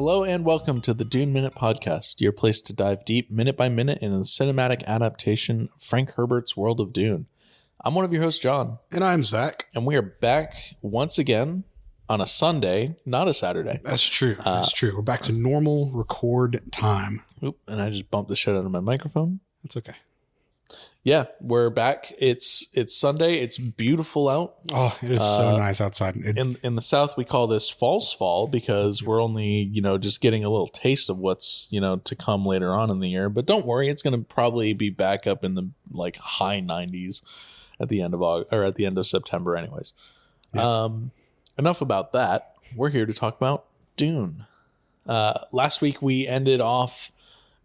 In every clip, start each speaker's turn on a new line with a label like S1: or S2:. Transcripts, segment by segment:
S1: Hello and welcome to the Dune Minute Podcast, your place to dive deep minute by minute into the cinematic adaptation of Frank Herbert's world of Dune. I'm one of your hosts, John.
S2: And I'm Zach.
S1: And we are back once again on a Sunday, not a Saturday.
S2: That's true. That's true. We're back to normal record time.
S1: Oop, and I just bumped the shit out of my microphone.
S2: That's okay.
S1: Yeah, we're back. It's Sunday. It's beautiful out.
S2: Oh, it is so nice outside.
S1: In the South, we call this false fall because we're only, just getting a little taste of what's, to come later on in the year. But don't worry, it's going to probably be back up in the high 90s at the end of August, or at the end of September anyways. Yeah. Enough about that. We're here to talk about Dune. Last week we ended off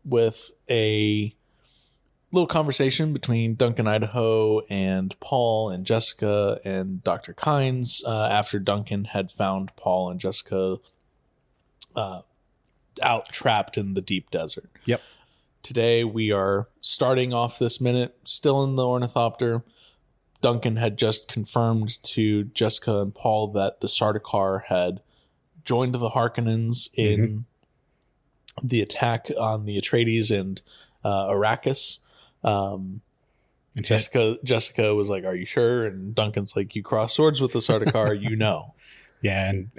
S1: with a little conversation between Duncan Idaho and Paul and Jessica and Dr. Kynes after Duncan had found Paul and Jessica out trapped in the deep desert.
S2: Yep.
S1: Today we are starting off this minute still in the ornithopter. Duncan had just confirmed to Jessica and Paul that the Sardaukar had joined the Harkonnens in the attack on the Atreides and Arrakis. And Jessica was like, "Are you sure?" And Duncan's like, "You cross swords with the Sardaukar,
S2: Yeah, and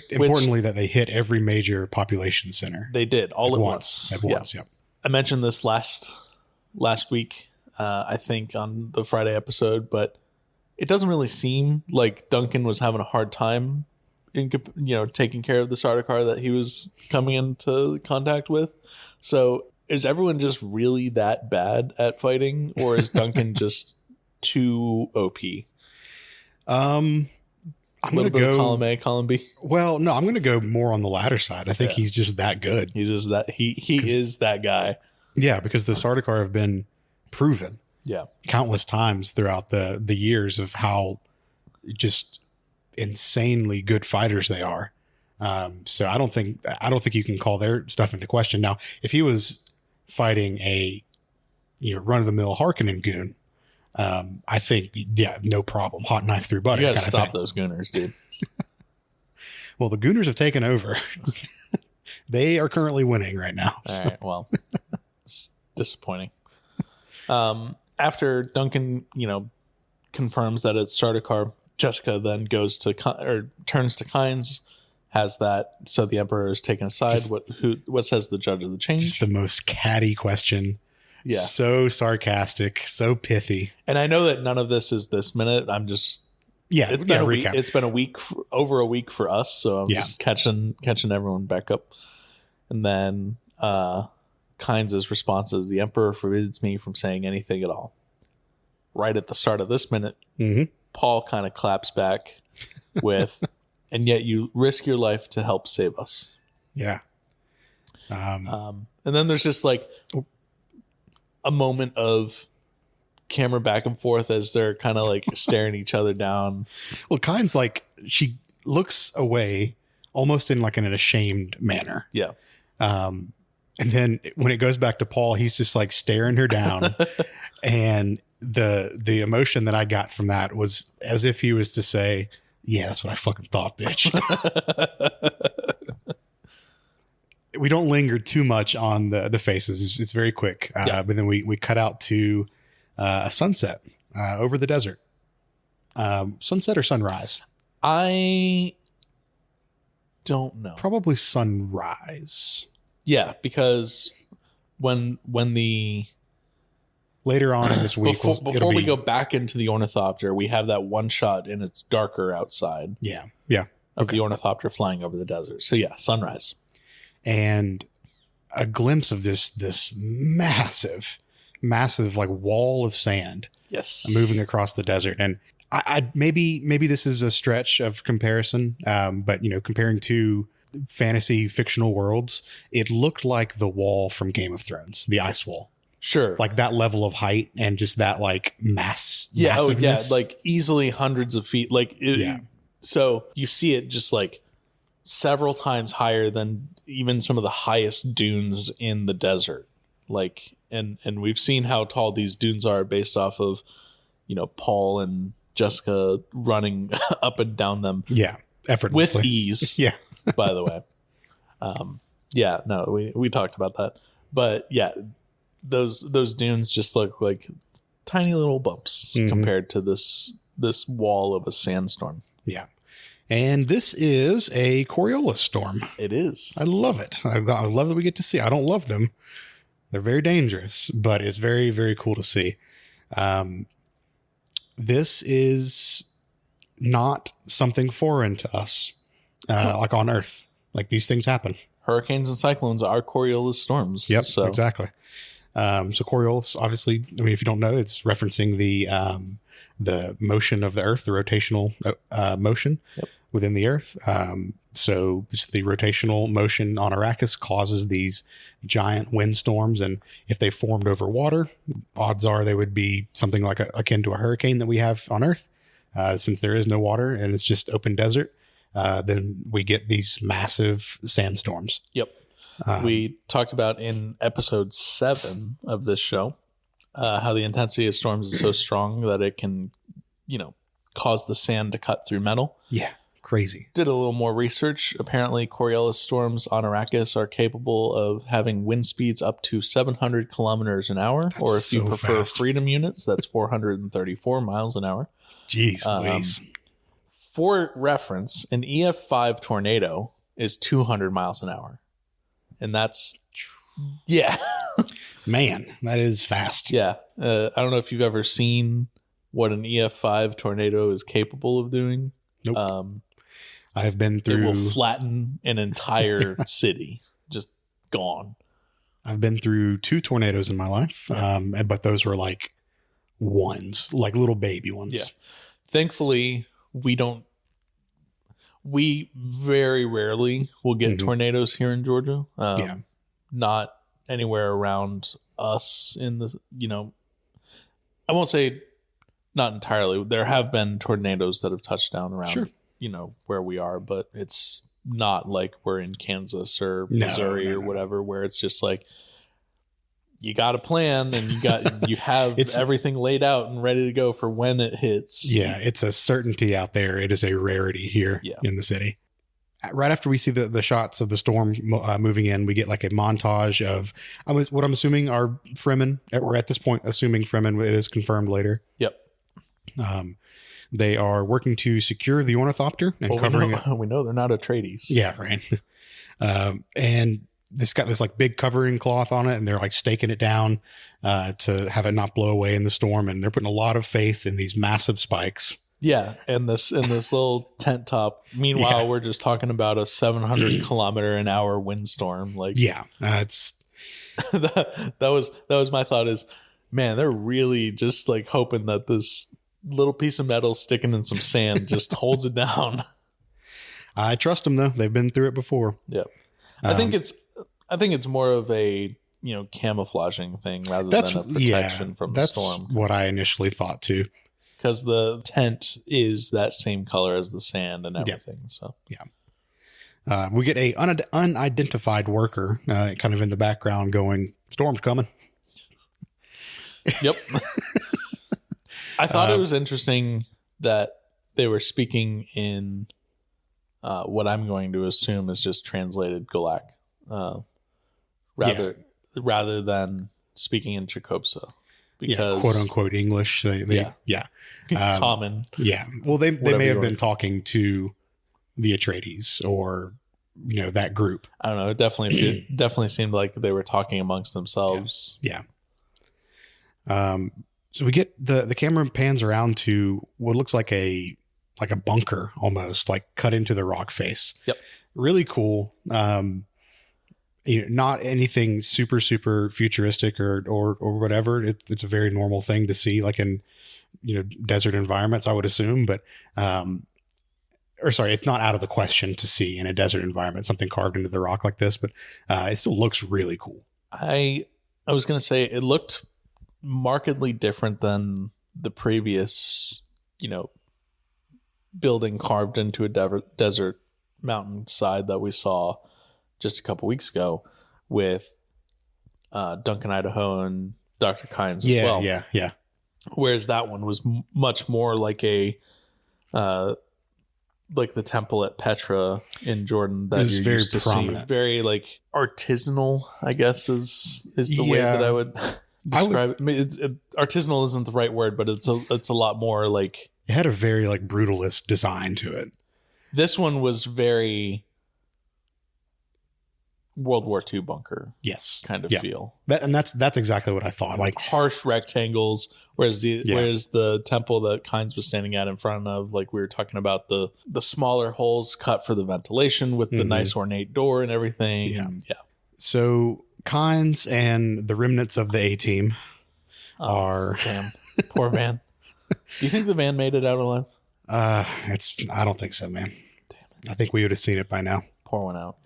S2: importantly, that they hit every major population center.
S1: They did all at once.
S2: At once, yep.
S1: I mentioned this last week, I think on the Friday episode, but it doesn't really seem like Duncan was having a hard time in taking care of the Sardaukar that he was coming into contact with. So is everyone just really that bad at fighting, or is Duncan just too OP? I'm going to go column A, column B.
S2: Well, no, I'm going to go more on the latter side. I think he's just that good.
S1: He's just that he is that guy.
S2: Yeah, because the Sardaukar have been proven, countless times throughout the years of how just insanely good fighters they are. So I don't think you can call their stuff into question. Now, if he was fighting a run-of-the-mill Harkonnen goon, I think no problem, hot knife through butter.
S1: You gotta stop those gooners, dude.
S2: Well, the gooners have taken over. They are currently winning right now.
S1: All right, well, it's disappointing. After Duncan confirms that it's Sardaukar, Jessica then turns to Kynes, has that, so the Emperor is taken aside. What says the judge of the change?
S2: Just the most catty question. Yeah. So sarcastic, so pithy.
S1: And I know that none of this is this minute. I'm just it's been a week. It's been over a week for us, so I'm just catching everyone back up. And then Kynes' response is, "The Emperor forbids me from saying anything at all." Right at the start of this minute, Paul kind of claps back with, "And yet you risk your life to help save us."
S2: Yeah.
S1: And then there's just a moment of camera back and forth as they're kind of staring each other down.
S2: Well, Kynes, she looks away almost in an ashamed manner.
S1: Yeah.
S2: And then when it goes back to Paul, he's just staring her down. And the emotion that I got from that was as if he was to say, "Yeah, that's what I fucking thought, bitch." We don't linger too much on the faces. It's very quick. But then we cut out to a sunset over the desert. Sunset or sunrise?
S1: I don't know.
S2: Probably sunrise.
S1: Yeah, because when the
S2: later on in this week,
S1: before we go back into the ornithopter, we have that one shot and it's darker outside.
S2: Yeah.
S1: Of the ornithopter flying over the desert. So sunrise.
S2: And a glimpse of this massive wall of sand.
S1: Yes.
S2: Moving across the desert. And I maybe this is a stretch of comparison, but comparing to fantasy fictional worlds, it looked like the wall from Game of Thrones, the ice wall.
S1: Sure.
S2: That level of height and just that mass.
S1: Yeah.
S2: Massiveness.
S1: Oh yeah. Easily hundreds of feet. So you see it just several times higher than even some of the highest dunes in the desert. And we've seen how tall these dunes are based off of, Paul and Jessica running up and down them.
S2: Yeah. Effortlessly.
S1: With ease.
S2: Yeah.
S1: By the way. Yeah, no, we talked about that. But yeah, those dunes just look like tiny little bumps compared to this wall of a sandstorm.
S2: Yeah. And this is a Coriolis storm.
S1: It is.
S2: I love it. I love that we get to see. I don't love them. They're very dangerous, but it's very, very cool to see. This is not something foreign to us, like on Earth. Like these things happen.
S1: Hurricanes and cyclones are Coriolis storms.
S2: Yep, so. Exactly. So Coriolis, obviously, I mean, if you don't know, it's referencing the motion of the Earth, the rotational motion within the Earth. So the rotational motion on Arrakis causes these giant windstorms, and if they formed over water, odds are they would be something like akin to a hurricane that we have on Earth. Since there is no water and it's just open desert, then we get these massive sandstorms.
S1: Yep. We talked about in episode 7 of this show how the intensity of storms is so strong that it can, cause the sand to cut through metal.
S2: Yeah, crazy.
S1: Did a little more research. Apparently, Coriolis storms on Arrakis are capable of having wind speeds up to 700 kilometers an hour. That's or if you prefer fast. Freedom units, that's 434 miles an hour.
S2: Jeez Louise.
S1: For reference, an EF5 tornado is 200 miles an hour. And that's, yeah.
S2: Man, that is fast.
S1: Yeah. I don't know if you've ever seen what an EF5 tornado is capable of doing.
S2: Nope. I've been through.
S1: It will flatten an entire city. Just gone.
S2: I've been through 2 tornadoes in my life, but those were like ones, like little baby ones.
S1: Yeah. Thankfully, we very rarely will get tornadoes here in Georgia. Not anywhere around us in the, I won't say not entirely. There have been tornadoes that have touched down around, where we are, but it's not like we're in Kansas or Missouri or whatever, where it's just like, you got a plan and you have everything laid out and ready to go for when it hits.
S2: Yeah, it's a certainty out there. It is a rarity here in the city. Right after we see the shots of the storm moving in, we get like a montage of what I'm assuming are Fremen. We're at this point assuming Fremen. It is confirmed later.
S1: Yep.
S2: They are working to secure the ornithopter and covering it.
S1: We know they're not Atreides.
S2: Yeah, right. And this got this like big covering cloth on it, and they're like staking it down to have it not blow away in the storm. And they're putting a lot of faith in these massive spikes.
S1: Yeah, and this little tent top. Meanwhile, we're just talking about a 700 kilometer an hour windstorm. Like,
S2: that's
S1: that was my thought. Is, man, they're really just like hoping that this little piece of metal sticking in some sand just holds it down.
S2: I trust them though; they've been through it before.
S1: Yeah, I think it's more of a camouflaging thing rather than a protection from the storm.
S2: That's what I initially thought too.
S1: Because the tent is that same color as the sand and everything. So
S2: we get a unidentified worker kind of in the background going, "Storm's coming."
S1: Yep. I thought it was interesting that they were speaking in what I'm going to assume is just translated Galak, rather than speaking in Chicopsa. Because,
S2: quote unquote English.
S1: Common.
S2: Yeah. Well, they may have been talking to the Atreides or, that group.
S1: I don't know. It definitely seemed like they were talking amongst themselves.
S2: Yeah. So we get the camera pans around to what looks like a bunker almost, like cut into the rock face.
S1: Yep.
S2: Really cool. Not anything super, super futuristic or whatever. It's a very normal thing to see, like in, desert environments, I would assume, but, it's not out of the question to see in a desert environment, something carved into the rock like this, but, it still looks really cool.
S1: I was going to say it looked markedly different than the previous, building carved into a desert mountainside that we saw just a couple weeks ago with Duncan Idaho and Dr. Kynes as well. Yeah. Whereas that one was much more like a like the temple at Petra in Jordan that you're
S2: very
S1: used to
S2: prominent.
S1: see. Very like artisanal, I guess is the way that I would describe it. I mean, artisanal isn't the right word, but it's a lot more like,
S2: it had a very like brutalist design to it.
S1: This one was very World War II bunker, kind of feel.
S2: That's exactly what I thought. Like
S1: harsh rectangles, whereas the temple that Kynes was standing at in front of, like we were talking about, the smaller holes cut for the ventilation with the nice ornate door and everything.
S2: Yeah.
S1: Yeah.
S2: So Kynes and the remnants of the A-Team are
S1: damn poor van. Do you think the van made it out alive?
S2: I don't think so, man. Damn it. I think we would have seen it by now.
S1: Pour one out.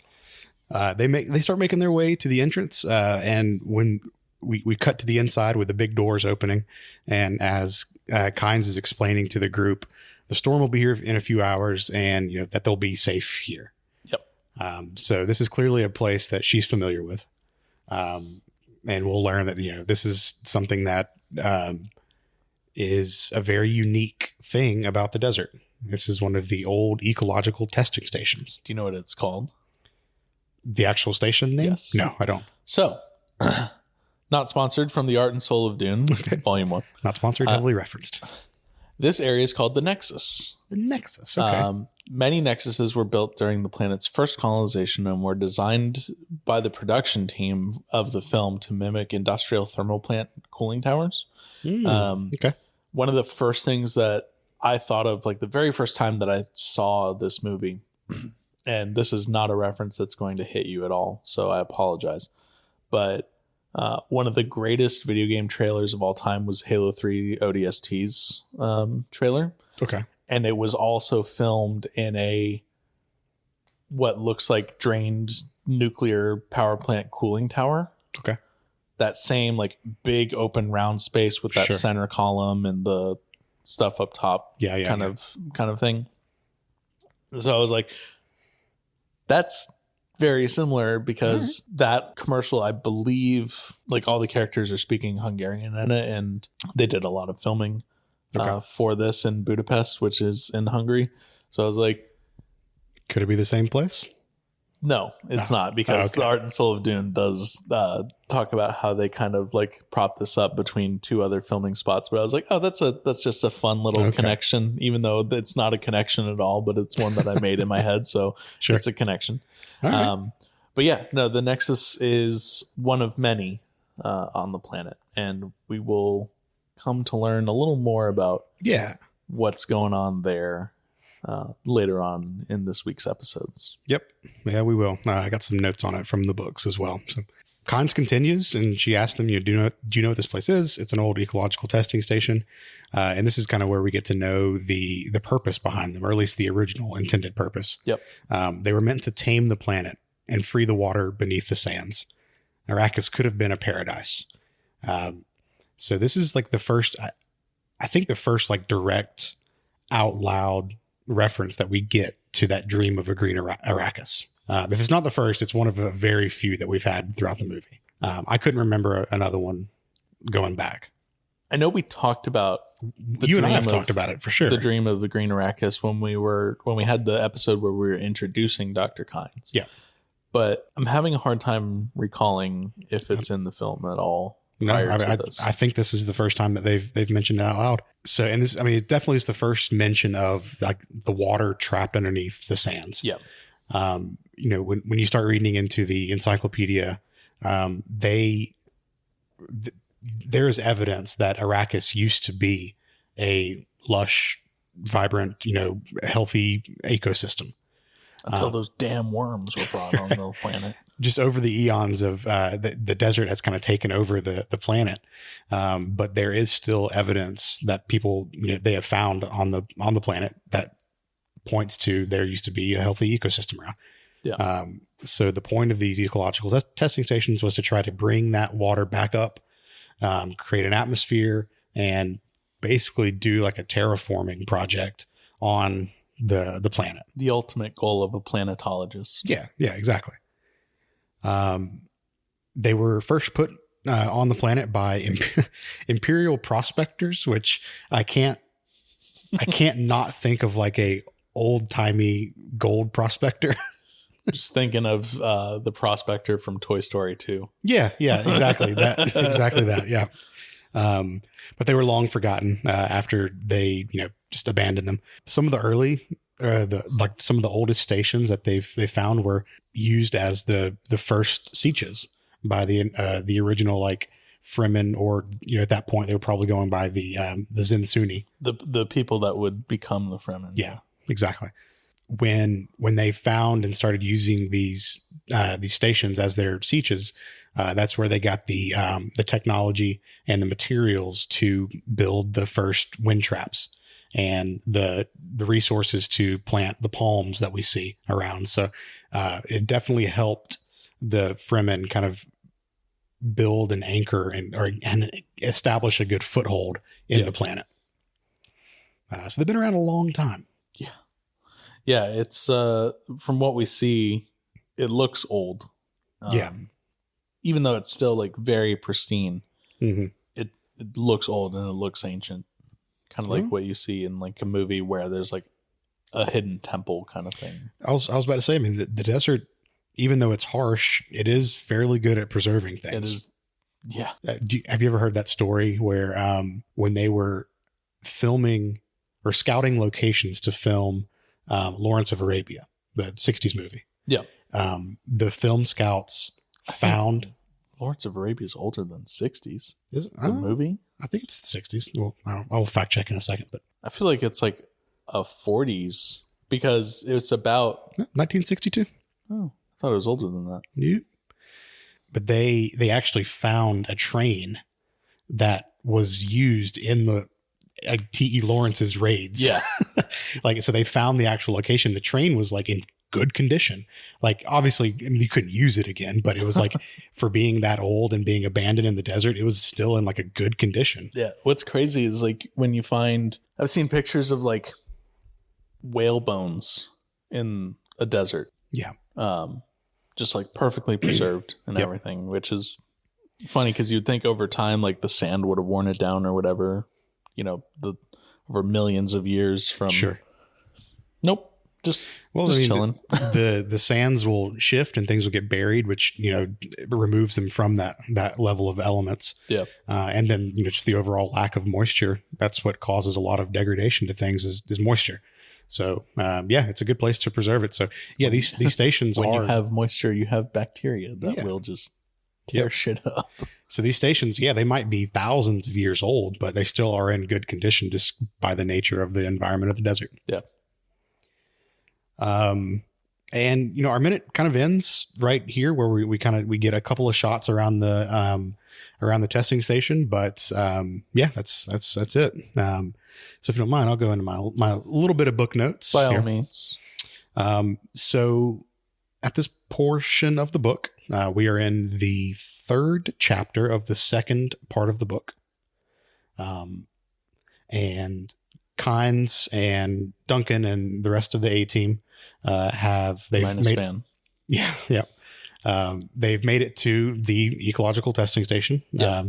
S2: They start making their way to the entrance, and when we cut to the inside with the big doors opening, and as Kynes is explaining to the group, the storm will be here in a few hours, and that they'll be safe here.
S1: Yep.
S2: So this is clearly a place that she's familiar with, and we'll learn that this is something that is a very unique thing about the desert. This is one of the old ecological testing stations.
S1: Do you know what it's called?
S2: The actual station name?
S1: Yes.
S2: No, I don't.
S1: So, not sponsored from the Art and Soul of Dune, Volume 1.
S2: Not sponsored, heavily referenced.
S1: This area is called the Nexus.
S2: The Nexus, okay.
S1: Many Nexuses were built during the planet's first colonization and were designed by the production team of the film to mimic industrial thermal plant cooling towers.
S2: Okay.
S1: One of the first things that I thought of, like the very first time that I saw this movie, and this is not a reference that's going to hit you at all, so I apologize. But one of the greatest video game trailers of all time was Halo 3 ODST's trailer.
S2: Okay.
S1: And it was also filmed in what looks like drained nuclear power plant cooling tower.
S2: Okay.
S1: That same like big open round space with that center column and the stuff up top. Kind of thing. So I was like, that's very similar because that commercial, I believe, like all the characters are speaking Hungarian in it, and they did a lot of filming for this in Budapest, which is in Hungary. So I was like,
S2: could it be the same place?
S1: No, it's not, because the Art and Soul of Dune does talk about how they kind of like prop this up between two other filming spots. But I was like, oh, that's just a fun little connection, even though it's not a connection at all, but it's one that I made in my head. So it's a connection. Right. But yeah, no, the Nexus is one of many on the planet, and we will come to learn a little more about what's going on there later on in this week's episodes.
S2: Yep. Yeah, we will. I got some notes on it from the books as well. So Kynes continues, and she asks them, do you know what this place is? It's an old ecological testing station. And this is kind of where we get to know the purpose behind them, or at least the original intended purpose.
S1: Yep.
S2: They were meant to tame the planet and free the water beneath the sands. Arrakis could have been a paradise. So this is like the first, I think the first like direct out loud reference that we get to that dream of a green Arrakis. If it's not the first, it's one of a very few that we've had throughout the movie. I couldn't remember another one going back.
S1: I know we talked about
S2: you and I have talked about it for sure.
S1: The dream of the green Arrakis when we had the episode where we were introducing Dr. Kynes.
S2: Yeah.
S1: But I'm having a hard time recalling if it's in the film at all.
S2: No, I think this is the first time that they've mentioned it out loud. So, and this, I mean, it definitely is the first mention of like the water trapped underneath the sands.
S1: Yeah.
S2: When you start reading into the encyclopedia, there is evidence that Arrakis used to be a lush, vibrant, healthy ecosystem.
S1: Until those damn worms were brought on the planet.
S2: Just over the eons of the desert has kind of taken over the planet. But there is still evidence that people, they have found on the planet that points to there used to be a healthy ecosystem around.
S1: Yeah.
S2: So the point of these ecological testing stations was to try to bring that water back up, create an atmosphere, and basically do like a terraforming project on the planet.
S1: The ultimate goal of a planetologist.
S2: Yeah, exactly. They were first put on the planet by imperial prospectors, which I can't not think of like a old timey gold prospector.
S1: Just thinking of the prospector from Toy Story 2.
S2: Yeah, exactly that. Yeah. But they were long forgotten after they, just abandoned them. Some of the early, some of the oldest stations that they found were used as the first sieges by the original Fremen, or at that point they were probably going by the Zinsuni,
S1: the people that would become the Fremen.
S2: Yeah, exactly. When they found and started using these stations as their sieges, that's where they got the technology and the materials to build the first wind traps and the resources to plant the palms that we see around. So it definitely helped the Fremen kind of build an anchor and establish a good foothold in the planet. So they've been around a long time.
S1: Yeah, it's from what we see, it looks old. Even though it's still very pristine, it looks old and it looks ancient. Kind of like what you see in a movie where there's a hidden temple kind of thing.
S2: I was about to say, I mean, the desert, even though it's harsh, it is fairly good at preserving things.
S1: It is, yeah.
S2: Have you ever heard that story where when they were filming or scouting locations to film Lawrence of Arabia, the 60s movie.
S1: Yeah.
S2: The film scouts found
S1: Lawrence of Arabia is older than 60s.
S2: Is it?
S1: The movie?
S2: I think it's the 60s. Well, I'll fact check in a second, but
S1: I feel like it's a 40s because it's about
S2: 1962.
S1: Oh, I thought it was older than that.
S2: Yeah. But they actually found a train that was used in the T.E. Lawrence's raids.
S1: Yeah.
S2: So they found the actual location. The train was in good condition. Obviously you couldn't use it again, but it was for being that old and being abandoned in the desert, it was still in a good condition.
S1: Yeah. What's crazy is when you find, I've seen pictures of whale bones in a desert.
S2: Yeah.
S1: Just perfectly preserved and everything, which is funny because you'd think over time, the sand would have worn it down or whatever, over millions of years from.
S2: Sure.
S1: Nope. Just
S2: chilling. The sands will shift and things will get buried, which, removes them from that level of elements.
S1: Yeah.
S2: And then, just the overall lack of moisture. That's what causes a lot of degradation to things is moisture. So, it's a good place to preserve it. So these stations
S1: when you have moisture, you have bacteria that will just tear shit up.
S2: So these stations, they might be thousands of years old, but they still are in good condition just by the nature of the environment of the desert.
S1: Yeah.
S2: And our minute kind of ends right here where we get a couple of shots around the testing station, but that's it. So if you don't mind, I'll go into my little bit of book notes.
S1: By all means.
S2: So at this portion of the book, we are in the third chapter of the second part of the book. And Kynes and Duncan and the rest of the A team they've made it to the ecological testing station.
S1: Yeah.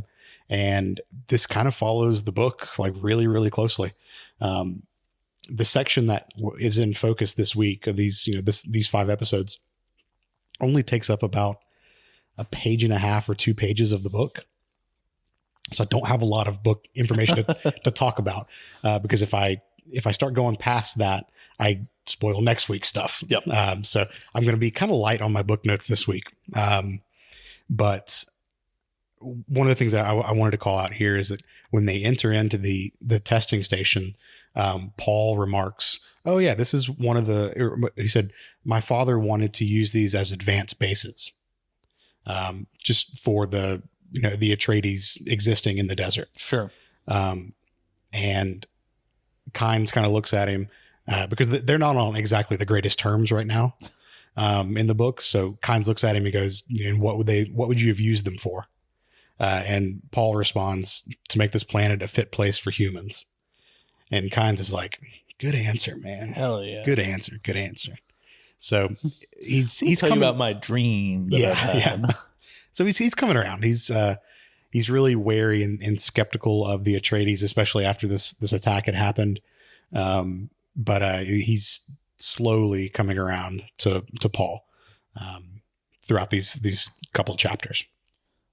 S2: And this kind of follows the book really, really closely. The section that is in focus this week of these 5 episodes only takes up about a page and a half or 2 pages of the book. So I don't have a lot of book information to talk about, because if I start going past that, I spoil next week's stuff.
S1: Yep.
S2: So I'm going to be kind of light on my book notes this week. But one of the things that I wanted to call out here is that when they enter into the testing station, Paul remarks, "Oh yeah, this is one of he said, my father wanted to use these as advanced bases, just for the Atreides existing in the desert."
S1: Sure.
S2: And Kynes kind of looks at him, because they're not on exactly the greatest terms right now, in the book. So Kynes looks at him and goes, "And what would you have used them for?" And Paul responds, "To make this planet a fit place for humans." And Kynes is like, "Good answer, man.
S1: Hell yeah.
S2: Good answer. Good answer." So he's
S1: tell
S2: coming
S1: you about my dream. That I've had.
S2: Yeah. So he's coming around. He's really wary and skeptical of the Atreides, especially after this attack had happened. but he's slowly coming around to Paul throughout these couple chapters.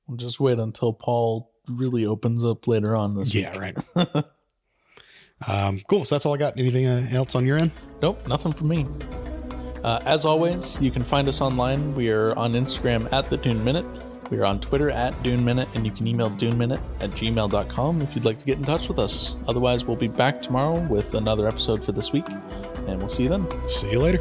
S1: We'll just wait until Paul really opens up later on this week.
S2: Yeah, right. Cool. So that's all I got. Anything else on your end?
S1: Nope, nothing for me. As always, you can find us online. We are on Instagram at the Dune Minute. We are on Twitter at Dune Minute, and you can email duneminute@gmail.com if you'd like to get in touch with us. Otherwise, we'll be back tomorrow with another episode for this week, and we'll see you then.
S2: See you later.